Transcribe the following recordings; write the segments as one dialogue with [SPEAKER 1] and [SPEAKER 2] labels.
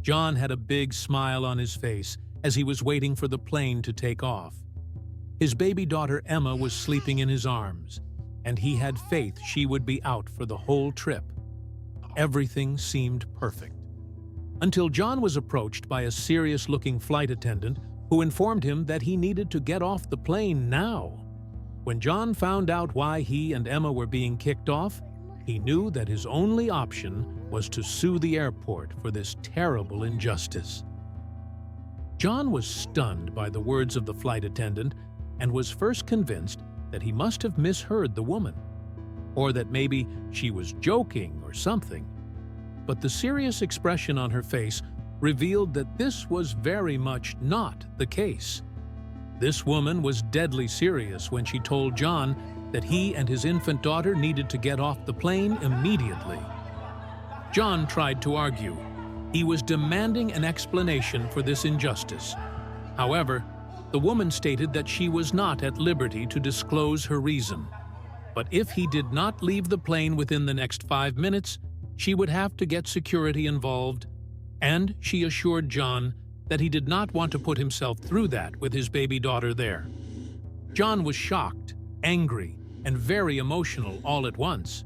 [SPEAKER 1] John had a big smile on his face as he was waiting for the plane to take off. His baby daughter Emma was sleeping in his arms, and he had faith she would be out for the whole trip. Everything seemed perfect. Until John was approached by a serious-looking flight attendant who informed him that he needed to get off the plane now. When John found out why he and Emma were being kicked off, he knew that his only option was to sue the airport for this terrible injustice. John was stunned by the words of the flight attendant and was first convinced that he must have misheard the woman, or that maybe she was joking or something. But the serious expression on her face revealed that this was very much not the case. This woman was deadly serious when she told John that he and his infant daughter needed to get off the plane immediately. John tried to argue. He was demanding an explanation for this injustice. However, the woman stated that she was not at liberty to disclose her reason. But if he did not leave the plane within the next 5 minutes, she would have to get security involved, and she assured John that he did not want to put himself through that with his baby daughter there. John was shocked, angry, and very emotional all at once.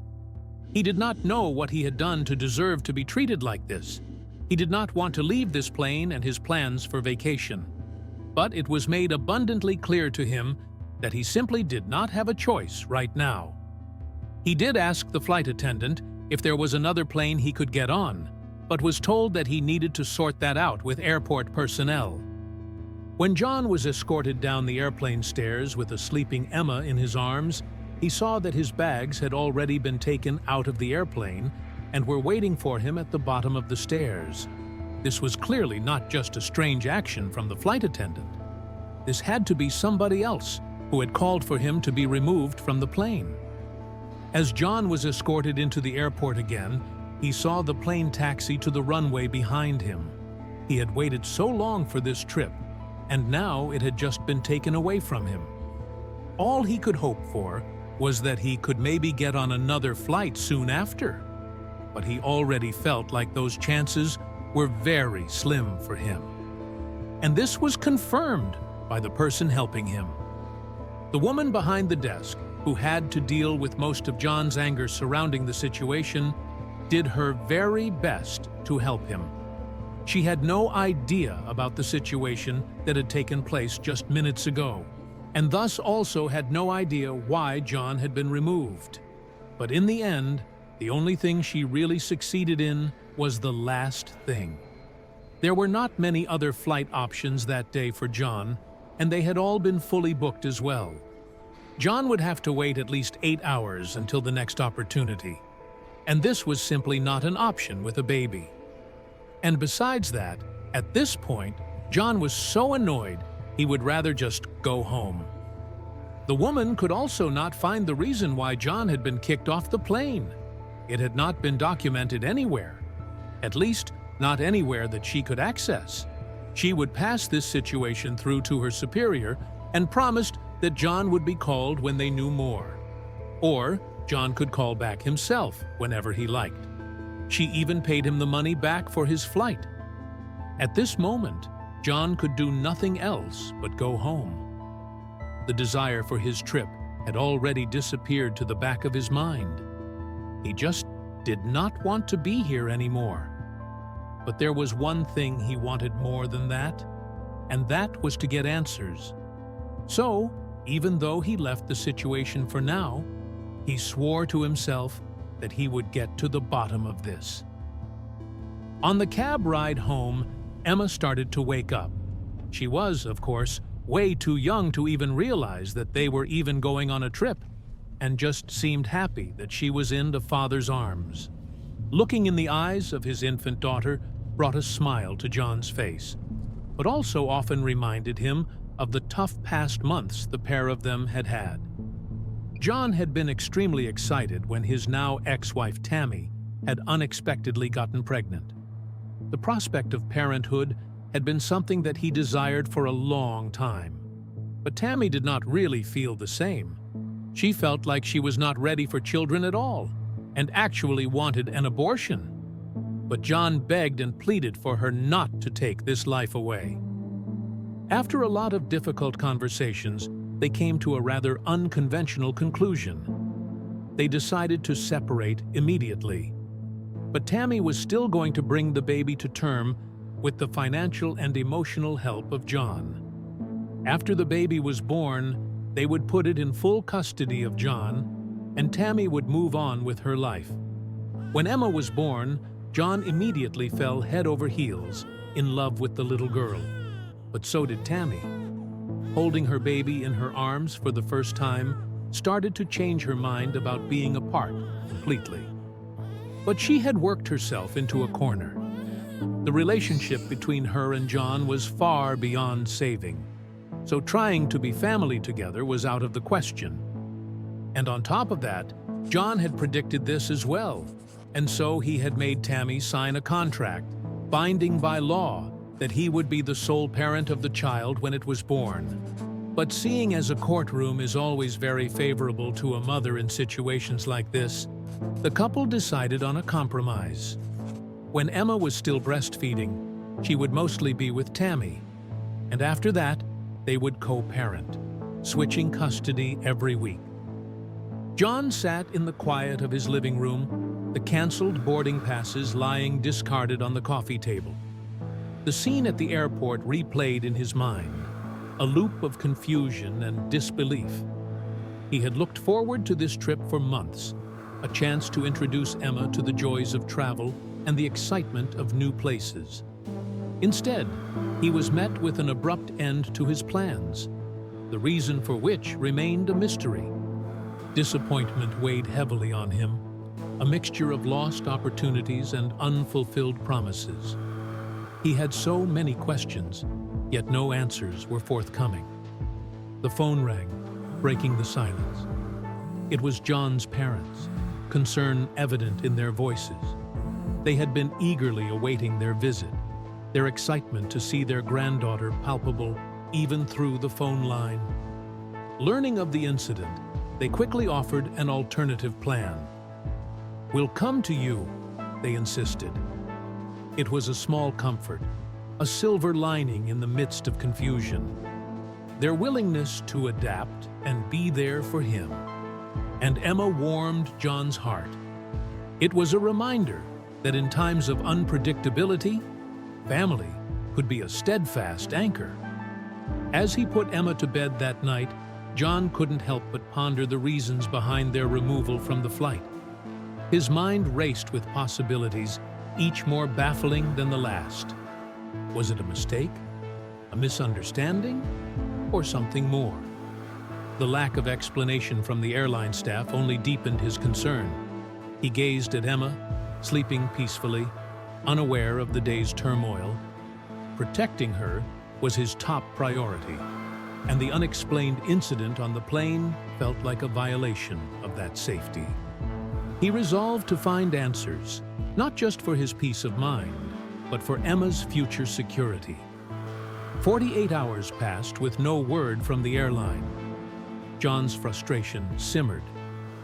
[SPEAKER 1] He did not know what he had done to deserve to be treated like this. He did not want to leave this plane and his plans for vacation. But it was made abundantly clear to him that he simply did not have a choice right now. He did ask the flight attendant if there was another plane he could get on, but was told that he needed to sort that out with airport personnel. When John was escorted down the airplane stairs with a sleeping Emma in his arms, he saw that his bags had already been taken out of the airplane and were waiting for him at the bottom of the stairs. This was clearly not just a strange action from the flight attendant. This had to be somebody else who had called for him to be removed from the plane. As John was escorted into the airport again, he saw the plane taxi to the runway behind him. He had waited so long for this trip, and now it had just been taken away from him. All he could hope for was that he could maybe get on another flight soon after. But he already felt like those chances were very slim for him. And this was confirmed by the person helping him. The woman behind the desk, who had to deal with most of John's anger surrounding the situation, did her very best to help him. She had no idea about the situation that had taken place just minutes ago, and thus also had no idea why John had been removed. But in the end, the only thing she really succeeded in was the last thing. There were not many other flight options that day for John, and they had all been fully booked as well. John would have to wait at least 8 hours until the next opportunity, and this was simply not an option with a baby. And besides that, at this point, John was so annoyed he would rather just go home. The woman could also not find the reason why John had been kicked off the plane. It had not been documented anywhere, at least not anywhere that she could access. She would pass this situation through to her superior and promised that John would be called when they knew more. Or John could call back himself whenever he liked. She even paid him the money back for his flight. At this moment, John could do nothing else but go home. The desire for his trip had already disappeared to the back of his mind. He just did not want to be here anymore. But there was one thing he wanted more than that, and that was to get answers. So, even though he left the situation for now, he swore to himself that he would get to the bottom of this. On the cab ride home, Emma started to wake up. She was, of course, way too young to even realize that they were even going on a trip, and just seemed happy that she was in the father's arms. Looking in the eyes of his infant daughter brought a smile to John's face, but also often reminded him of the tough past months the pair of them had had. John had been extremely excited when his now ex-wife Tammy had unexpectedly gotten pregnant. The prospect of parenthood had been something that he desired for a long time. But Tammy did not really feel the same. She felt like she was not ready for children at all, and actually wanted an abortion. but John begged and pleaded for her not to take this life away. After a lot of difficult conversations, they came to a rather unconventional conclusion. They decided to separate immediately. But Tammy was still going to bring the baby to term with the financial and emotional help of John. After the baby was born, they would put it in full custody of John, and Tammy would move on with her life. When Emma was born, John immediately fell head over heels in love with the little girl. But so did Tammy. Holding her baby in her arms for the first time started to change her mind about being apart completely. But she had worked herself into a corner. The relationship between her and John was far beyond saving, so trying to be family together was out of the question. And on top of that, John had predicted this as well, and so he had made Tammy sign a contract, binding by law, that he would be the sole parent of the child when it was born. But seeing as a courtroom is always very favorable to a mother in situations like this, the couple decided on a compromise. When Emma was still breastfeeding, she would mostly be with Tammy, and after that, they would co-parent, switching custody every week. John sat in the quiet of his living room, the canceled boarding passes lying discarded on the coffee table. The scene at the airport replayed in his mind, a loop of confusion and disbelief. He had looked forward to this trip for months, a chance to introduce Emma to the joys of travel and the excitement of new places. Instead, he was met with an abrupt end to his plans, the reason for which remained a mystery. Disappointment weighed heavily on him, a mixture of lost opportunities and unfulfilled promises. He had so many questions, yet no answers were forthcoming. The phone rang, breaking the silence. It was John's parents, concern evident in their voices. They had been eagerly awaiting their visit, their excitement to see their granddaughter palpable even through the phone line. Learning of the incident, they quickly offered an alternative plan. "We'll come to you," they insisted. It was a small comfort, a silver lining in the midst of confusion. Their willingness to adapt and be there for him. And Emma warmed John's heart. It was a reminder that in times of unpredictability, family could be a steadfast anchor. As he put Emma to bed that night, John couldn't help but ponder the reasons behind their removal from the flight. His mind raced with possibilities, each more baffling than the last. Was it a mistake, a misunderstanding, or something more? The lack of explanation from the airline staff only deepened his concern. He gazed at Emma, sleeping peacefully, unaware of the day's turmoil. Protecting her was his top priority, and the unexplained incident on the plane felt like a violation of that safety. He resolved to find answers, not just for his peace of mind, but for Emma's future security. 48 hours passed with no word from the airline. John's frustration simmered.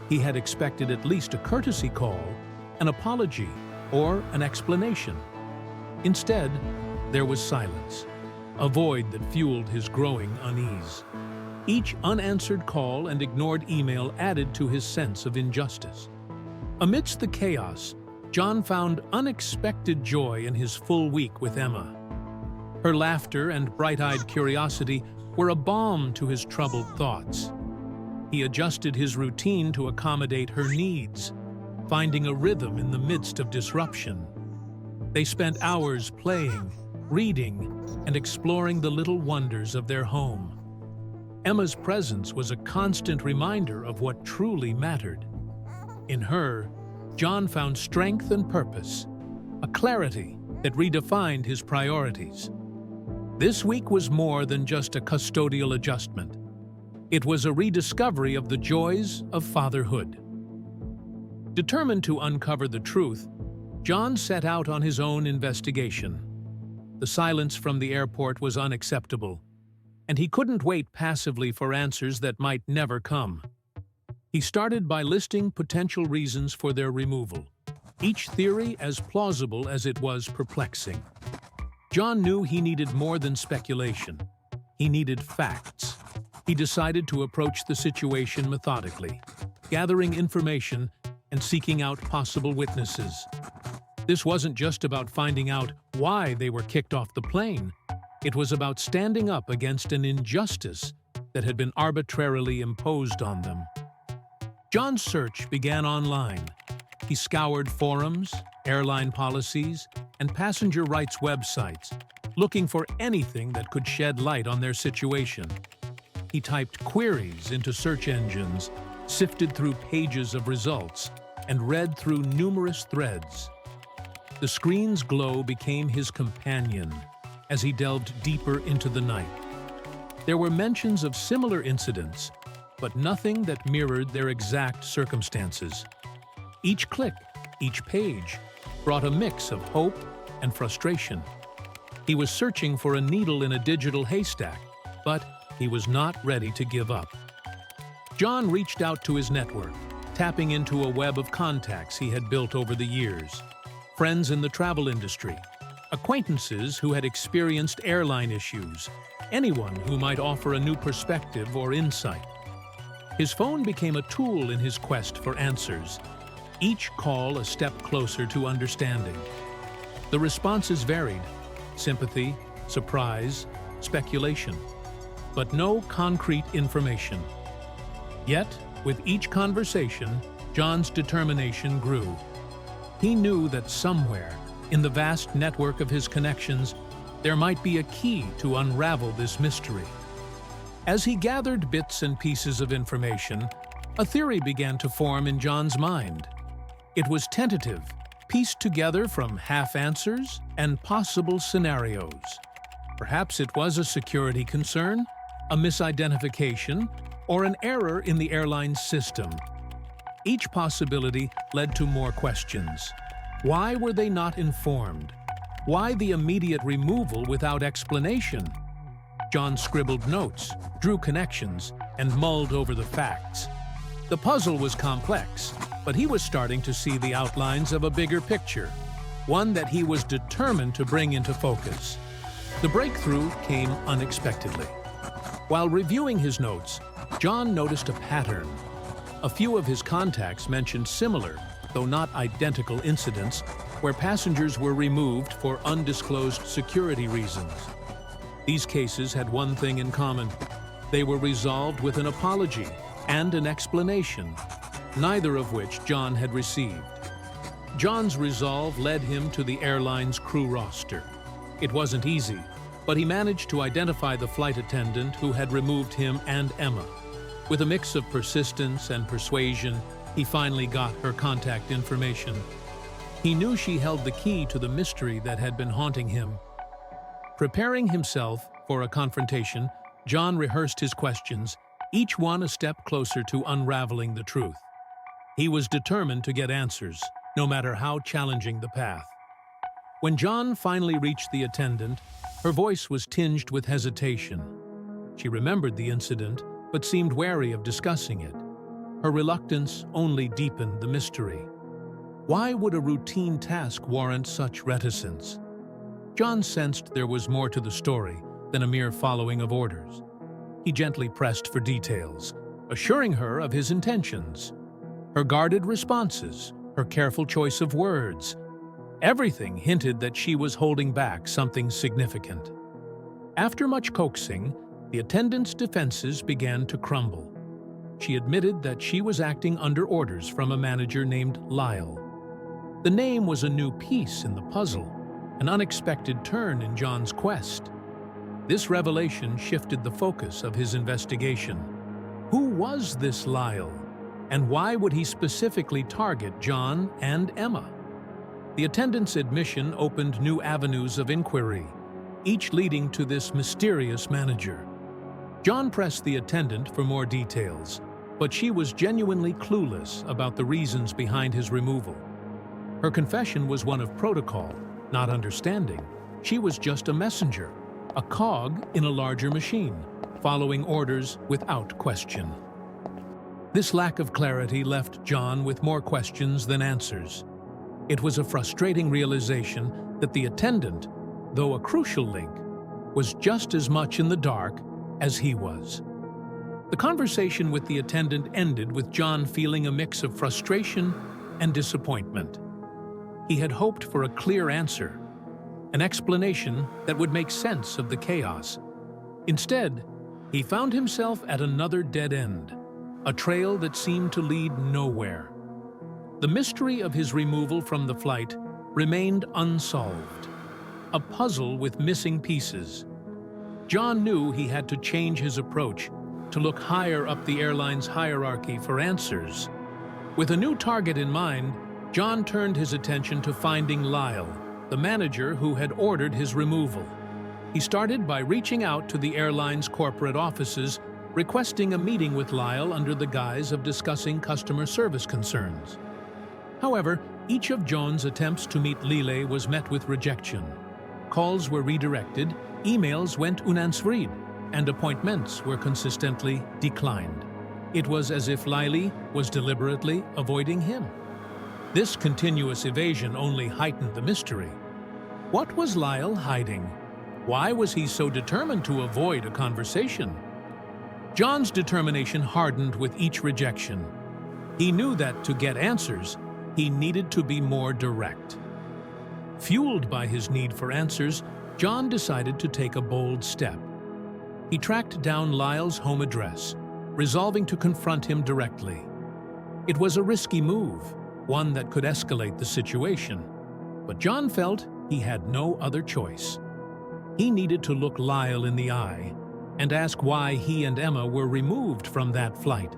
[SPEAKER 1] He had expected at least a courtesy call, an apology, or an explanation. Instead, there was silence, a void that fueled his growing unease. Each unanswered call and ignored email added to his sense of injustice. Amidst the chaos, John found unexpected joy in his full week with Emma. Her laughter and bright-eyed curiosity were a balm to his troubled thoughts. He adjusted his routine to accommodate her needs, finding a rhythm in the midst of disruption. They spent hours playing, reading, and exploring the little wonders of their home. Emma's presence was a constant reminder of what truly mattered. In her, John found strength and purpose, a clarity that redefined his priorities. This week was more than just a custodial adjustment. It was a rediscovery of the joys of fatherhood. Determined to uncover the truth, John set out on his own investigation. The silence from the airport was unacceptable, and he couldn't wait passively for answers that might never come. He started by listing potential reasons for their removal. each theory as plausible as it was perplexing. John knew he needed more than speculation. He needed facts. He decided to approach the situation methodically, gathering information and seeking out possible witnesses. This wasn't just about finding out why they were kicked off the plane. It was about standing up against an injustice that had been arbitrarily imposed on them. John's search began online. He scoured forums, airline policies, and passenger rights websites, looking for anything that could shed light on their situation. He typed queries into search engines, sifted through pages of results, and read through numerous threads. The screen's glow became his companion as he delved deeper into the night. There were mentions of similar incidents, but nothing that mirrored their exact circumstances. Each click, each page, brought a mix of hope and frustration. He was searching for a needle in a digital haystack, but he was not ready to give up. John reached out to his network, tapping into a web of contacts he had built over the years. Friends in the travel industry, acquaintances who had experienced airline issues, anyone who might offer a new perspective or insight. His phone became a tool in his quest for answers, each call a step closer to understanding. The responses varied: sympathy, surprise, speculation, but no concrete information. Yet, with each conversation, John's determination grew. He knew that somewhere, in the vast network of his connections, there might be a key to unravel this mystery. As he gathered bits and pieces of information, a theory began to form in John's mind. It was tentative, pieced together from half answers and possible scenarios. Perhaps it was a security concern, a misidentification, or an error in the airline's system. Each possibility led to more questions. Why were they not informed? Why the immediate removal without explanation? John scribbled notes, drew connections, and mulled over the facts. The puzzle was complex, but he was starting to see the outlines of a bigger picture, one that he was determined to bring into focus. The breakthrough came unexpectedly. While reviewing his notes, John noticed a pattern. A few of his contacts mentioned similar, though not identical, incidents where passengers were removed for undisclosed security reasons. These cases had one thing in common: they were resolved with an apology and an explanation, neither of which John had received. John's resolve led him to the airline's crew roster. It wasn't easy, but he managed to identify the flight attendant who had removed him and Emma. With a mix of persistence and persuasion, he finally got her contact information. He knew she held the key to the mystery that had been haunting him. Preparing himself for a confrontation, John rehearsed his questions, each one a step closer to unraveling the truth. He was determined to get answers, no matter how challenging the path. When John finally reached the attendant, her voice was tinged with hesitation. She remembered the incident, but seemed wary of discussing it. Her reluctance only deepened the mystery. Why would a routine task warrant such reticence? John sensed there was more to the story than a mere following of orders. He gently pressed for details, assuring her of his intentions. Her guarded responses, her careful choice of words, everything hinted that she was holding back something significant. After much coaxing, the attendant's defenses began to crumble. She admitted that she was acting under orders from a manager named Lyle. The name was a new piece in the puzzle, an unexpected turn in John's quest. This revelation shifted the focus of his investigation. Who was this Lyle, and why would he specifically target John and Emma? The attendant's admission opened new avenues of inquiry, each leading to this mysterious manager. John pressed the attendant for more details, but she was genuinely clueless about the reasons behind his removal. Her confession was one of protocol, not understanding. She was just a messenger, a cog in a larger machine, following orders without question. This lack of clarity left John with more questions than answers. It was a frustrating realization that the attendant, though a crucial link, was just as much in the dark as he was. The conversation with the attendant ended with John feeling a mix of frustration and disappointment. He had hoped for a clear answer, an explanation that would make sense of the chaos. Instead, he found himself at another dead end, a trail that seemed to lead nowhere. The mystery of his removal from the flight remained unsolved, a puzzle with missing pieces. John knew he had to change his approach, to look higher up the airline's hierarchy for answers. With a new target in mind, John turned his attention to finding Lyle, the manager who had ordered his removal. He started by reaching out to the airline's corporate offices, requesting a meeting with Lyle under the guise of discussing customer service concerns. However, each of John's attempts to meet Lyle was met with rejection. Calls were redirected, emails went unanswered, and appointments were consistently declined. It was as if Lyle was deliberately avoiding him. This continuous evasion only heightened the mystery. What was Lyle hiding? Why was he so determined to avoid a conversation? John's determination hardened with each rejection. He knew that to get answers, he needed to be more direct. Fueled by his need for answers, John decided to take a bold step. He tracked down Lyle's home address, resolving to confront him directly. It was a risky move, one that could escalate the situation, but John felt he had no other choice. He needed to look Lyle in the eye and ask why he and Emma were removed from that flight.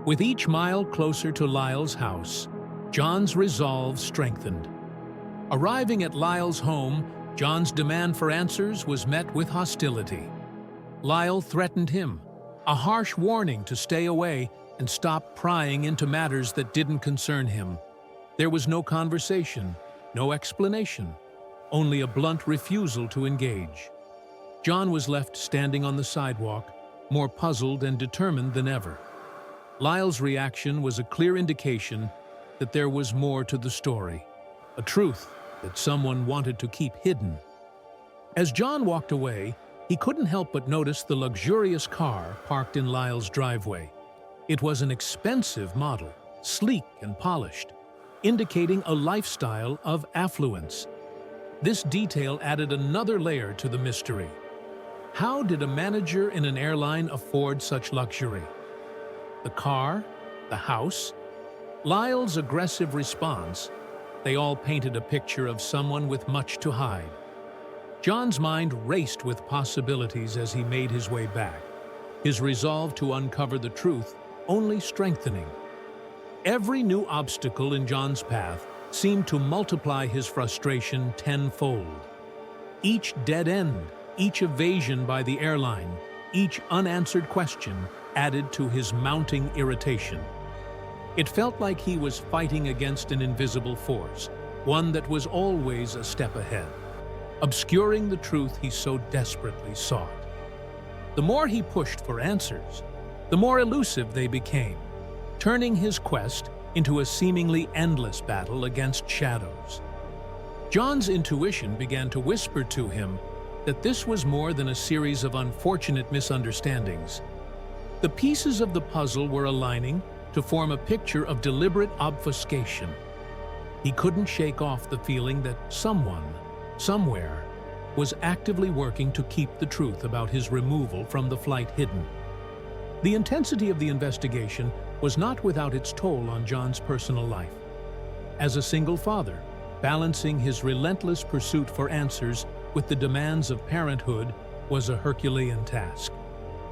[SPEAKER 1] With each mile closer to Lyle's house, John's resolve strengthened. Arriving at Lyle's home, John's demand for answers was met with hostility. Lyle threatened him, a harsh warning to stay away and stop prying into matters that didn't concern him. There was no conversation, no explanation, only a blunt refusal to engage. John was left standing on the sidewalk, more puzzled and determined than ever. Lyle's reaction was a clear indication that there was more to the story, a truth that someone wanted to keep hidden. As John walked away, he couldn't help but notice the luxurious car parked in Lyle's driveway. It was an expensive model, sleek and polished, indicating a lifestyle of affluence. This detail added another layer to the mystery. How did a manager in an airline afford such luxury? The car? The house? Lyle's aggressive response? They all painted a picture of someone with much to hide. John's mind raced with possibilities as he made his way back, his resolve to uncover the truth only strengthening. Every new obstacle in John's path seemed to multiply his frustration tenfold. Each dead end, each evasion by the airline, each unanswered question added to his mounting irritation. It felt like he was fighting against an invisible force, one that was always a step ahead, obscuring the truth he so desperately sought. The more he pushed for answers, the more elusive they became, turning his quest into a seemingly endless battle against shadows. John's intuition began to whisper to him that this was more than a series of unfortunate misunderstandings. The pieces of the puzzle were aligning to form a picture of deliberate obfuscation. He couldn't shake off the feeling that someone, somewhere, was actively working to keep the truth about his removal from the flight hidden. The intensity of the investigation was not without its toll on John's personal life. As a single father, balancing his relentless pursuit for answers with the demands of parenthood was a Herculean task.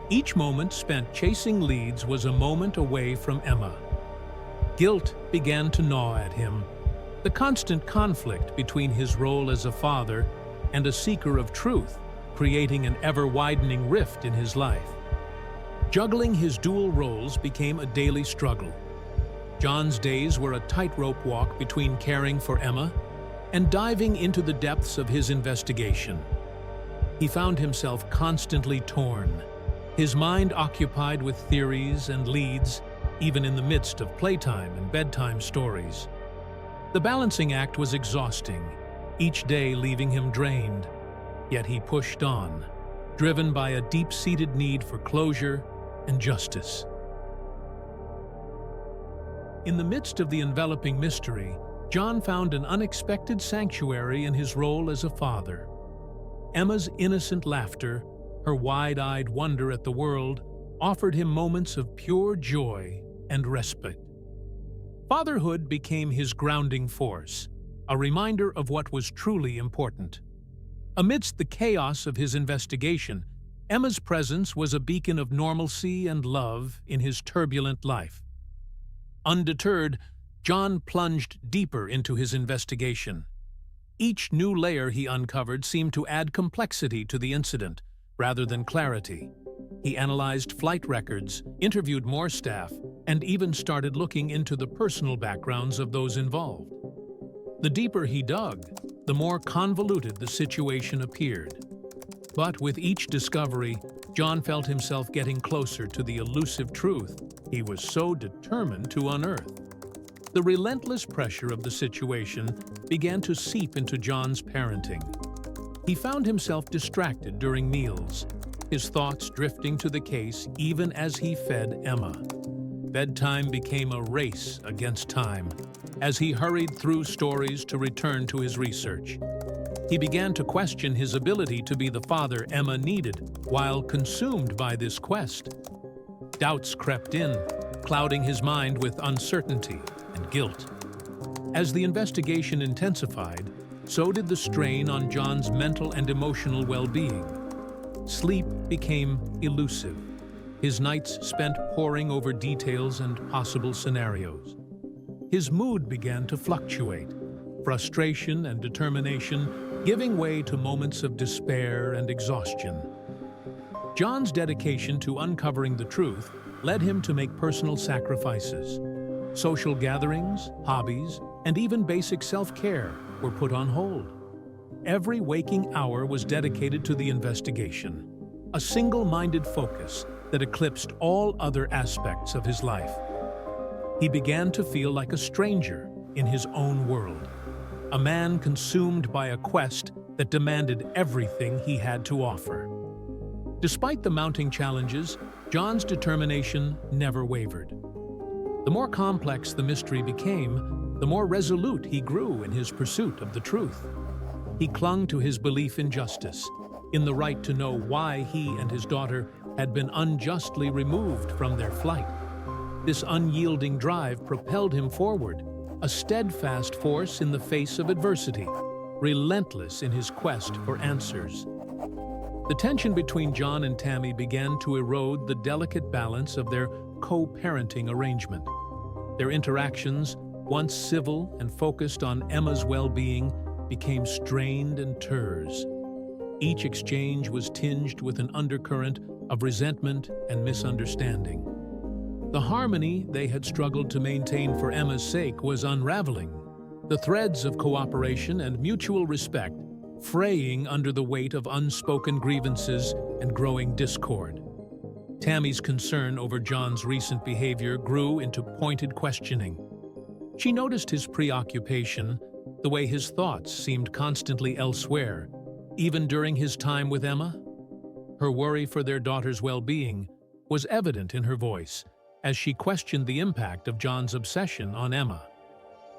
[SPEAKER 1] Each moment spent chasing leads was a moment away from Emma. Guilt began to gnaw at him, the constant conflict between his role as a father and a seeker of truth, creating an ever-widening rift in his life. Juggling his dual roles became a daily struggle. John's days were a tightrope walk between caring for Emma and diving into the depths of his investigation. He found himself constantly torn, his mind occupied with theories and leads, even in the midst of playtime and bedtime stories. The balancing act was exhausting, each day leaving him drained. Yet he pushed on, driven by a deep-seated need for closure and justice. In the midst of the enveloping mystery, John found an unexpected sanctuary in his role as a father. Emma's innocent laughter, her wide-eyed wonder at the world, offered him moments of pure joy and respite. Fatherhood became his grounding force, a reminder of what was truly important. Amidst the chaos of his investigation, Emma's presence was a beacon of normalcy and love in his turbulent life. Undeterred, John plunged deeper into his investigation. Each new layer he uncovered seemed to add complexity to the incident, rather than clarity. He analyzed flight records, interviewed more staff, and even started looking into the personal backgrounds of those involved. The deeper he dug, the more convoluted the situation appeared. But with each discovery, John felt himself getting closer to the elusive truth he was so determined to unearth. The relentless pressure of the situation began to seep into John's parenting. He found himself distracted during meals, his thoughts drifting to the case even as he fed Emma. Bedtime became a race against time as he hurried through stories to return to his research. He began to question his ability to be the father Emma needed while consumed by this quest. Doubts crept in, clouding his mind with uncertainty and guilt. As the investigation intensified, so did the strain on John's mental and emotional well-being. Sleep became elusive, his nights spent poring over details and possible scenarios. His mood began to fluctuate, frustration and determination giving way to moments of despair and exhaustion. John's dedication to uncovering the truth led him to make personal sacrifices. Social gatherings, hobbies, and even basic self-care were put on hold. Every waking hour was dedicated to the investigation, a single-minded focus that eclipsed all other aspects of his life. He began to feel like a stranger in his own world, a man consumed by a quest that demanded everything he had to offer. Despite the mounting challenges, John's determination never wavered. The more complex the mystery became, the more resolute he grew in his pursuit of the truth. He clung to his belief in justice, in the right to know why he and his daughter had been unjustly removed from their flight. This unyielding drive propelled him forward, a steadfast force in the face of adversity, relentless in his quest for answers. The tension between John and Tammy began to erode the delicate balance of their co-parenting arrangement. Their interactions, once civil and focused on Emma's well-being, became strained and terse. Each exchange was tinged with an undercurrent of resentment and misunderstanding. The harmony they had struggled to maintain for Emma's sake was unraveling, the threads of cooperation and mutual respect fraying under the weight of unspoken grievances and growing discord. Tammy's concern over John's recent behavior grew into pointed questioning. She noticed his preoccupation, the way his thoughts seemed constantly elsewhere, even during his time with Emma. Her worry for their daughter's well-being was evident in her voice as she questioned the impact of John's obsession on Emma.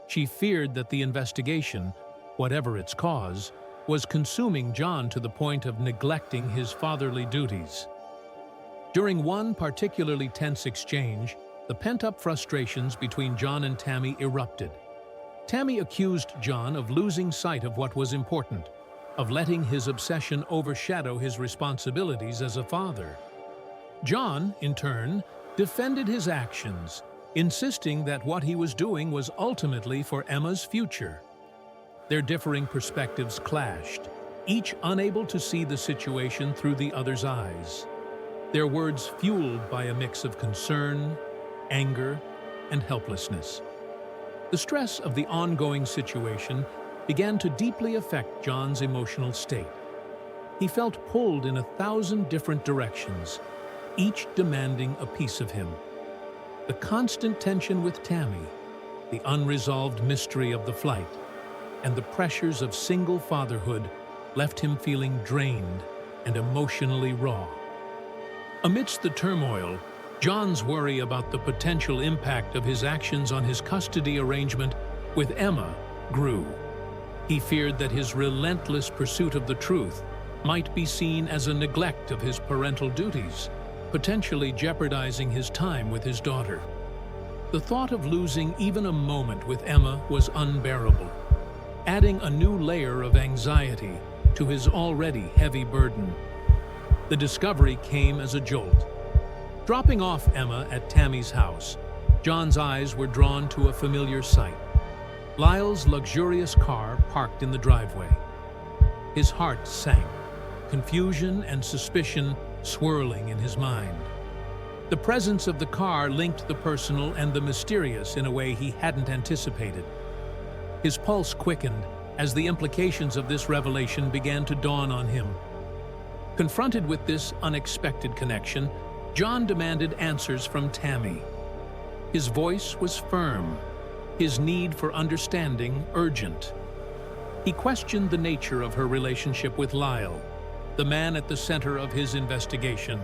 [SPEAKER 1] She feared that the investigation, whatever its cause, was consuming John to the point of neglecting his fatherly duties. During one particularly tense exchange, the pent-up frustrations between John and Tammy erupted. Tammy accused John of losing sight of what was important, of letting his obsession overshadow his responsibilities as a father. John, in turn, defended his actions, insisting that what he was doing was ultimately for Emma's future. Their differing perspectives clashed, each unable to see the situation through the other's eyes. Their words fueled by a mix of concern, anger, and helplessness. The stress of the ongoing situation began to deeply affect John's emotional state. He felt pulled in 1,000 different directions, each demanding a piece of him. The constant tension with Tammy, the unresolved mystery of the flight, and the pressures of single fatherhood left him feeling drained and emotionally raw. Amidst the turmoil, John's worry about the potential impact of his actions on his custody arrangement with Emma grew. He feared that his relentless pursuit of the truth might be seen as a neglect of his parental duties, potentially jeopardizing his time with his daughter. The thought of losing even a moment with Emma was unbearable, adding a new layer of anxiety to his already heavy burden. The discovery came as a jolt. Dropping off Emma at Tammy's house, John's eyes were drawn to a familiar sight: Lyle's luxurious car parked in the driveway. His heart sank, confusion and suspicion swirling in his mind. The presence of the car linked the personal and the mysterious in a way he hadn't anticipated. His pulse quickened as the implications of this revelation began to dawn on him. Confronted with this unexpected connection, John demanded answers from Tammy. His voice was firm, his need for understanding urgent. He questioned the nature of her relationship with Lyle, the man at the center of his investigation.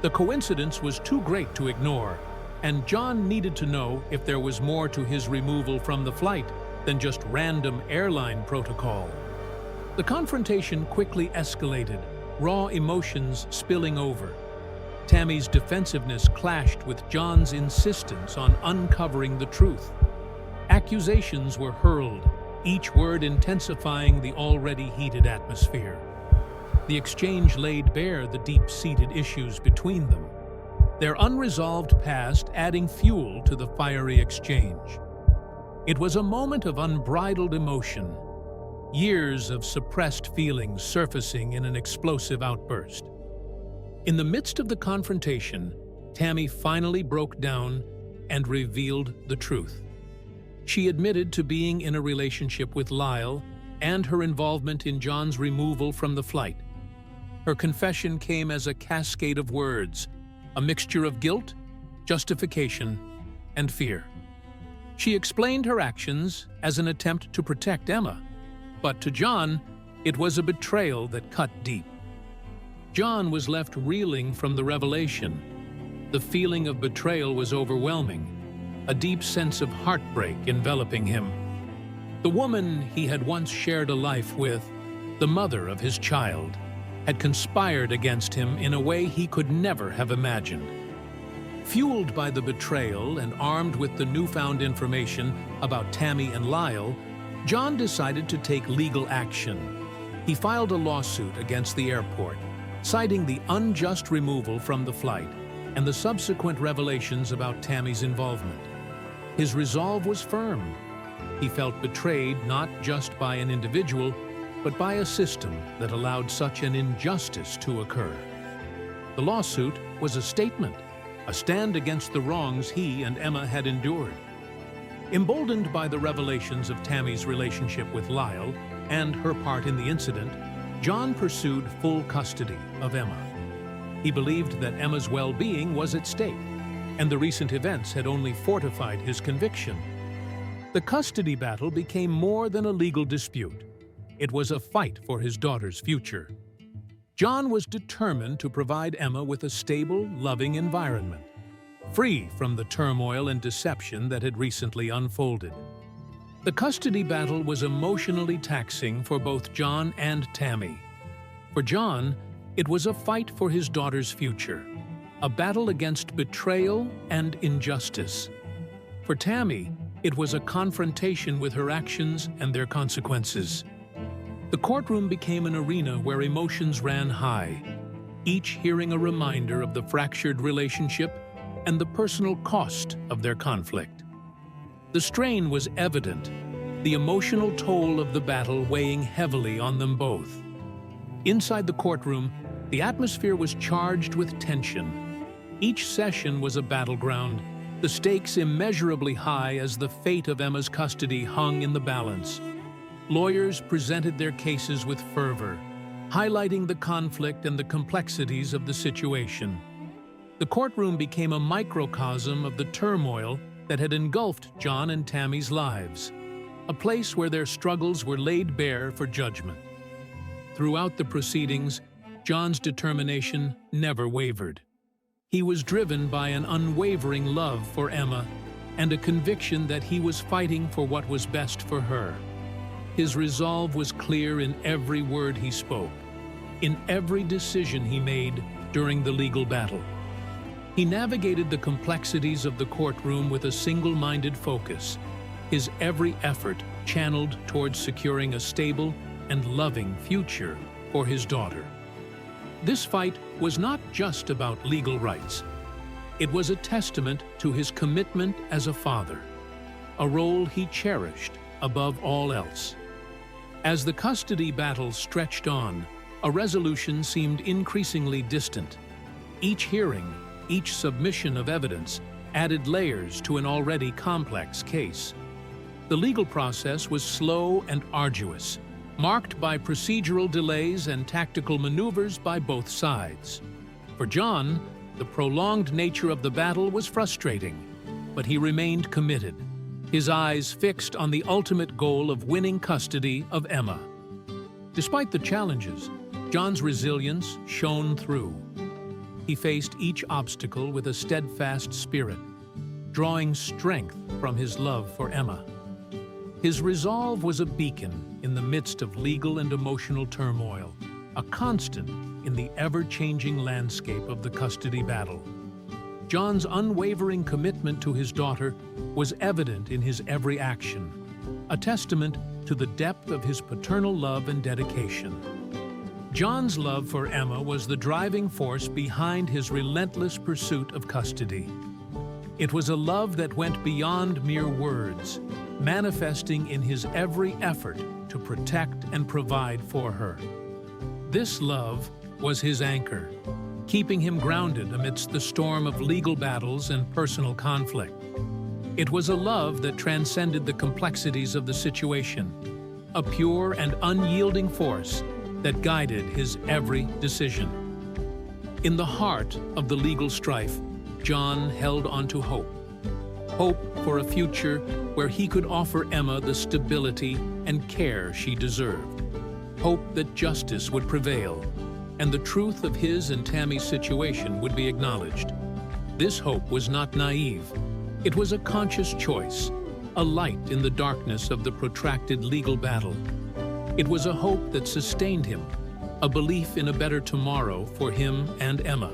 [SPEAKER 1] The coincidence was too great to ignore, and John needed to know if there was more to his removal from the flight than just random airline protocol. The confrontation quickly escalated, raw emotions spilling over. Tammy's defensiveness clashed with John's insistence on uncovering the truth. Accusations were hurled, each word intensifying the already heated atmosphere. The exchange laid bare the deep-seated issues between them, their unresolved past adding fuel to the fiery exchange. It was a moment of unbridled emotion, years of suppressed feelings surfacing in an explosive outburst. In the midst of the confrontation, Tammy finally broke down and revealed the truth. She admitted to being in a relationship with Lyle and her involvement in John's removal from the flight. Her confession came as a cascade of words, a mixture of guilt, justification, and fear. She explained her actions as an attempt to protect Emma, but to John, it was a betrayal that cut deep. John was left reeling from the revelation. The feeling of betrayal was overwhelming, a deep sense of heartbreak enveloping him. The woman he had once shared a life with, the mother of his child, had conspired against him in a way he could never have imagined. Fueled by the betrayal and armed with the newfound information about Tammy and Lyle, John decided to take legal action. He filed a lawsuit against the airport, citing the unjust removal from the flight and the subsequent revelations about Tammy's involvement. His resolve was firm. He felt betrayed not just by an individual, but by a system that allowed such an injustice to occur. The lawsuit was a statement, a stand against the wrongs he and Emma had endured. Emboldened by the revelations of Tammy's relationship with Lyle and her part in the incident, John pursued full custody of Emma. He believed that Emma's well-being was at stake, and the recent events had only fortified his conviction. The custody battle became more than a legal dispute. It was a fight for his daughter's future. John was determined to provide Emma with a stable, loving environment, free from the turmoil and deception that had recently unfolded. The custody battle was emotionally taxing for both John and Tammy. For John, it was a fight for his daughter's future, a battle against betrayal and injustice. For Tammy, it was a confrontation with her actions and their consequences. The courtroom became an arena where emotions ran high, each hearing a reminder of the fractured relationship and the personal cost of their conflict. The strain was evident, the emotional toll of the battle weighing heavily on them both. Inside the courtroom, the atmosphere was charged with tension. Each session was a battleground, the stakes immeasurably high as the fate of Emma's custody hung in the balance. Lawyers presented their cases with fervor, highlighting the conflict and the complexities of the situation. The courtroom became a microcosm of the turmoil that had engulfed John and Tammy's lives, a place where their struggles were laid bare for judgment. Throughout the proceedings, John's determination never wavered. He was driven by an unwavering love for Emma and a conviction that he was fighting for what was best for her. His resolve was clear in every word he spoke, in every decision he made during the legal battle. He navigated the complexities of the courtroom with a single-minded focus, his every effort channeled towards securing a stable and loving future for his daughter. This fight was not just about legal rights. It was a testament to his commitment as a father, a role he cherished above all else. As the custody battle stretched on, a resolution seemed increasingly distant. Each hearing, each submission of evidence, added layers to an already complex case. The legal process was slow and arduous, marked by procedural delays and tactical maneuvers by both sides. For John, the prolonged nature of the battle was frustrating, but he remained committed, his eyes fixed on the ultimate goal of winning custody of Emma. Despite the challenges, John's resilience shone through. He faced each obstacle with a steadfast spirit, drawing strength from his love for Emma. His resolve was a beacon in the midst of legal and emotional turmoil, a constant in the ever-changing landscape of the custody battle. John's unwavering commitment to his daughter was evident in his every action, a testament to the depth of his paternal love and dedication. John's love for Emma was the driving force behind his relentless pursuit of custody. It was a love that went beyond mere words, manifesting in his every effort to protect and provide for her. This love was his anchor, keeping him grounded amidst the storm of legal battles and personal conflict. It was a love that transcended the complexities of the situation, a pure and unyielding force that guided his every decision. In the heart of the legal strife, John held on to hope. Hope for a future where he could offer Emma the stability and care she deserved. Hope that justice would prevail and the truth of his and Tammy's situation would be acknowledged. This hope was not naive. It was a conscious choice, a light in the darkness of the protracted legal battle. It was a hope that sustained him, a belief in a better tomorrow for him and Emma.